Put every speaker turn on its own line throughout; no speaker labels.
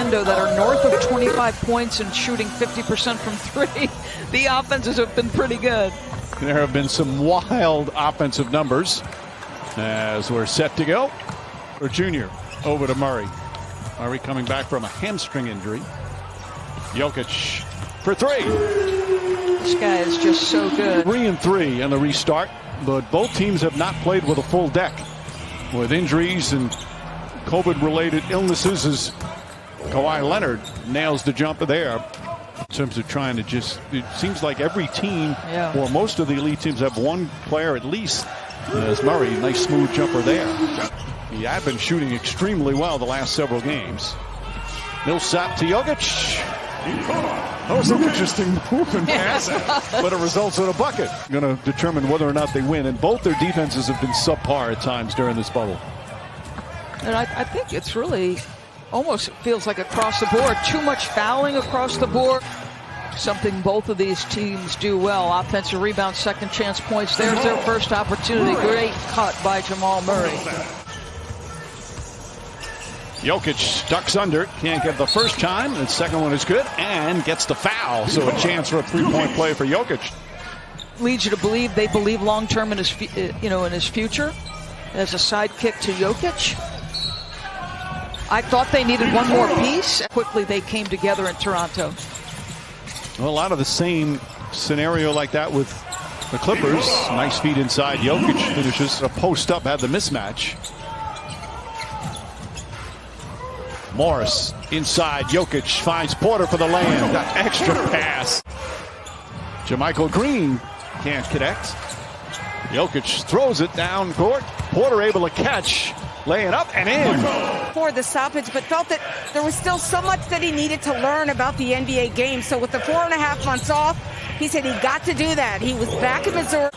window that are north of 25 points and shooting 50% from three. The offenses have been pretty good.
There have been some wild offensive numbers as we're set to go. For Junior, over to Murray. Murray coming back from a hamstring injury. Jokic for three.
This guy is just so good.
3 and 3 in the restart, but both teams have not played with a full deck. With injuries and COVID-related illnesses, as Kawhi Leonard nails the jumper there. In terms of trying to just, it seems like every team, or most of the elite teams, have one player at least. As Murray, nice smooth jumper there. He had been shooting extremely well the last several games. Millsap to Jokic. That was an interesting move and pass, but it results in a bucket. Going to determine whether or not they win, and both their defenses have been subpar at times during this bubble.
And I think it's really almost feels like across the board. Too much fouling across the board. Something both of these teams do well. Offensive rebound, second chance points. There's their first opportunity. Great cut by Jamal Murray.
Jokic ducks under, can't get the first time. The second one is good and gets the foul. So a chance for a three-point play for Jokic.
Leads you to believe they believe long-term in his, in his future as a sidekick to Jokic. I thought they needed one more piece. Quickly they came together in Toronto.
Well, a lot of the same scenario like that with the Clippers. Nice feed inside. Jokic finishes a post up, had the mismatch. Morris inside. Jokic finds Porter for the layup. Got extra pass. Jermichael Green can't connect. Jokic throws it down court. Porter able to catch. Laying up and in.
For the stoppage, but felt that there was still so much that he needed to learn about the NBA game. So with the 4.5 months off, he said he got to do that. He was back in Missouri.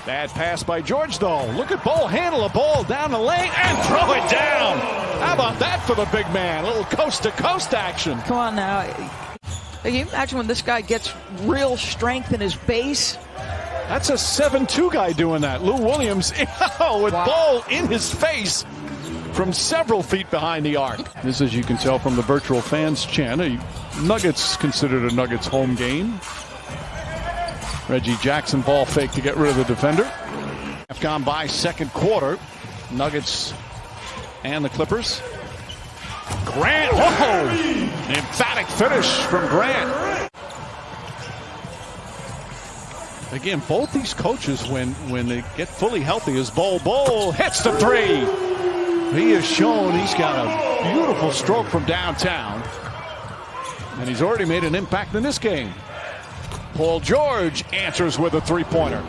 Bad pass by George, though. Look at Bol handle a ball down the lane and throw it down. How about that for the big man? A little coast-to-coast action.
Come on now. Can you imagine when this guy gets real strength in his base?
That's a 7-2 guy doing that. Lou Williams with Bol in his face from several feet behind the arc. This, as you can tell from the virtual fans chant, Nuggets considered a Nuggets home game. Reggie Jackson ball fake to get rid of the defender. Have gone by second quarter. Nuggets and the Clippers. Grant, whoa! Emphatic finish from Grant. Again, both these coaches, when they get fully healthy, as Bol hits the three. He has shown he's got a beautiful stroke from downtown. And he's already made an impact in this game. Paul George answers with a three-pointer.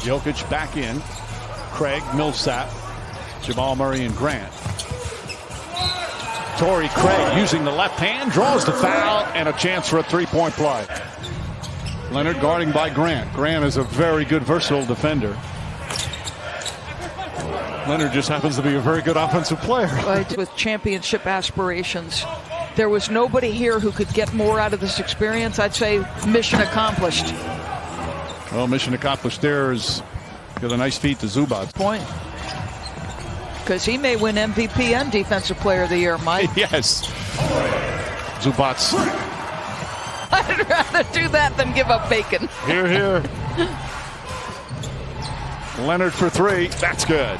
Jokic back in. Craig, Millsap, Jamal Murray, and Grant. Torrey Craig using the left hand, draws the foul, and a chance for a three-point play. Leonard guarding by Grant. Grant is a very good, versatile defender. Leonard just happens to be a very good offensive player.
With championship aspirations, there was nobody here who could get more out of this experience. I'd say mission accomplished.
Well, mission accomplished there is got a nice feed to Zubac.
Point. Because he may win MVP and Defensive Player of the Year, Mike.
Yes. Zubac.
I'd rather do that than give up bacon.
Here, here. Leonard for three. That's good.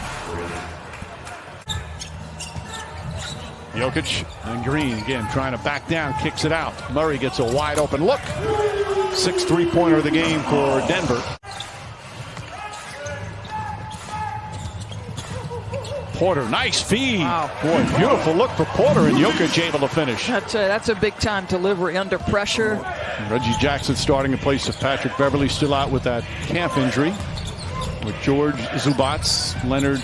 Jokic and Green again trying to back down, kicks it out. Murray gets a wide open look. 6th three-pointer of the game for Denver. Porter, nice feed.
Wow.
Boy, beautiful look for Porter, and Jokic able to finish.
That's a big time delivery under pressure.
Reggie Jackson starting in place of Patrick Beverly, still out with that calf injury. With George, Zubac, Leonard,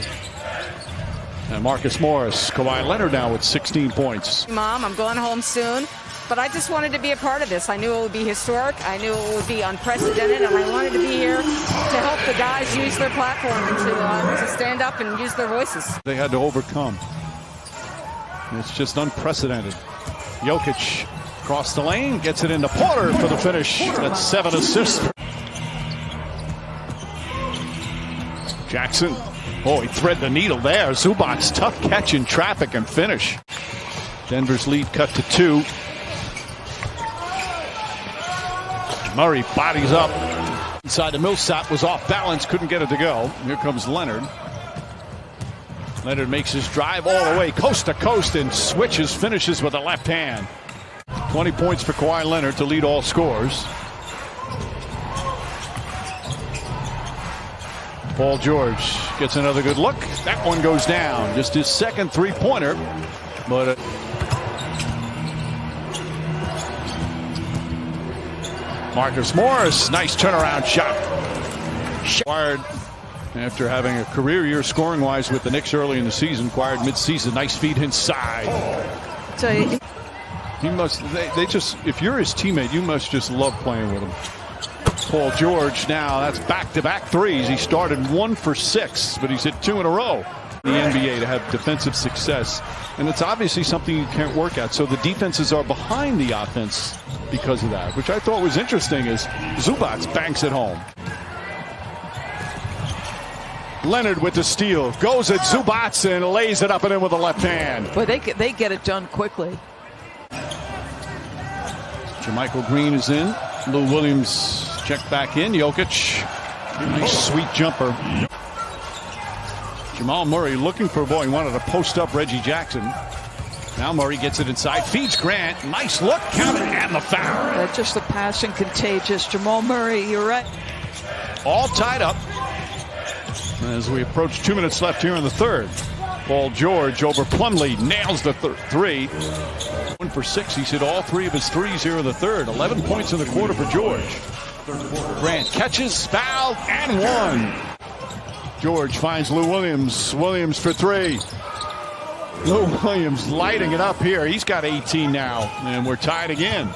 and Marcus Morris. Kawhi Leonard now with 16 points.
Mom, I'm going home soon, but I just wanted to be a part of this. I knew it would be historic. I knew it would be unprecedented, and I wanted to be here to help the guys use their platform and to stand up and use their voices.
They had to overcome. It's just unprecedented. Jokic across the lane, gets it into Porter for the finish. That's 7 assists. Jackson. Oh, he thread the needle there. Zubac's tough catch in traffic and finish. Denver's lead cut to 2. Murray bodies up. Inside the Millsap, was off balance, couldn't get it to go. Here comes Leonard. Leonard makes his drive all the way coast to coast and switches, finishes with a left hand. 20 points for Kawhi Leonard to lead all scores. Paul George gets another good look. That one goes down. Just his second three-pointer. But Marcus Morris, nice turnaround shot. Acquired after having a career year scoring-wise with the Knicks early in the season. Acquired mid-season. Nice feed inside.
So
he must. They just. If you're his teammate, you must just love playing with him. Paul George now, that's back-to-back threes. He started 1 for 6, but he's hit 2 in a row in the NBA to have defensive success. And it's obviously something you can't work at. So the defenses are behind the offense because of that, which I thought was interesting as Zubac banks it home. Leonard with the steal. Goes at Zubac and lays it up and in with the left hand.
But they get it done quickly.
Jermichael Green is in. Lou Williams checked back in. Jokic. Nice sweet jumper. Jamal Murray looking for a ball. He wanted to post up Reggie Jackson. Now Murray gets it inside. Feeds Grant. Nice look. Count it and the foul.
Just the passing contagious. Jamal Murray, you're right.
All tied up as we approach 2 minutes left here in the third. Paul George over Plumlee nails the three. 1 for 6. He's hit all 3 of his threes here in the third. 11 points in the quarter for George. Grant catches, foul, and 1. George finds Lou Williams. Williams for 3. Lou Williams lighting it up here. He's got 18 now, and we're tied again.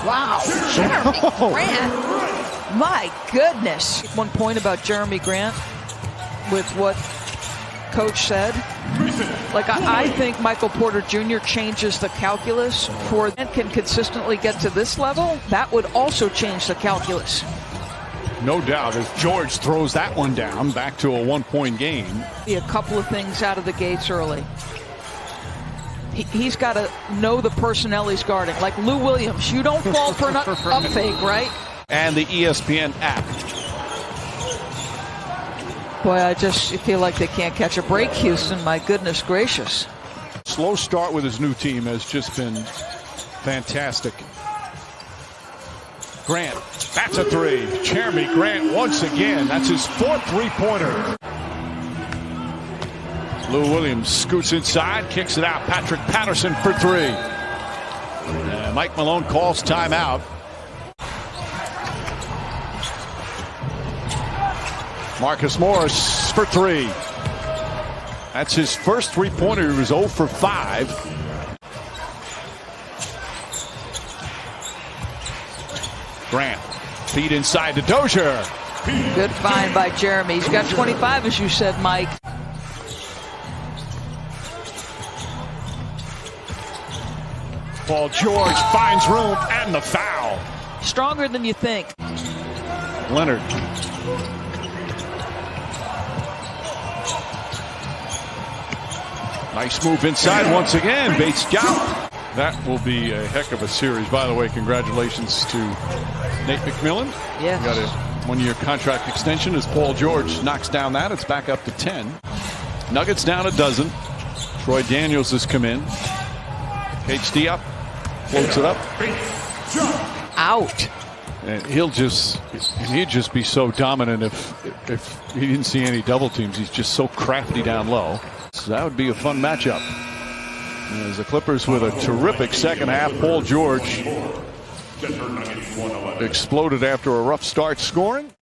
Wow. Jeremy Grant. My goodness. 1 point about Jeremy Grant with what Coach said. Like, I think Michael Porter Jr. changes the calculus for and can consistently get to this level. That would also change the calculus.
No doubt as George throws that one down back to a 1-point game.
A couple of things out of the gates early. He's got to know the personnel he's guarding. Like Lou Williams, you don't fall for an up fake, right?
And the ESPN app.
Boy, I just feel like they can't catch a break, Houston. My goodness gracious.
Slow start with his new team has just been fantastic. Grant, that's a 3. Jeremy Grant once again. That's his 4th three-pointer. Lou Williams scoots inside, kicks it out. Patrick Patterson for 3. And Mike Malone calls timeout. Marcus Morris for 3. That's his first three-pointer. He was 0 for 5. Grant, feed inside to Dozier.
Good find by Jeremy. He's got 25, as you said, Mike.
Paul George finds room and the foul.
Stronger than you think.
Leonard. Nice move inside once again. Bates got. That will be a heck of a series. By the way, congratulations to Nate McMillan.
Yes.
Got a 1-year contract extension as Paul George knocks down that. It's back up to 10. Nuggets down a dozen. Troy Daniels has come in. HD up. Floats it up.
Out.
And he'd just be so dominant if he didn't see any double teams. He's just so crafty down low. So that would be a fun matchup. As the Clippers with a terrific second half. Paul George exploded after a rough start scoring.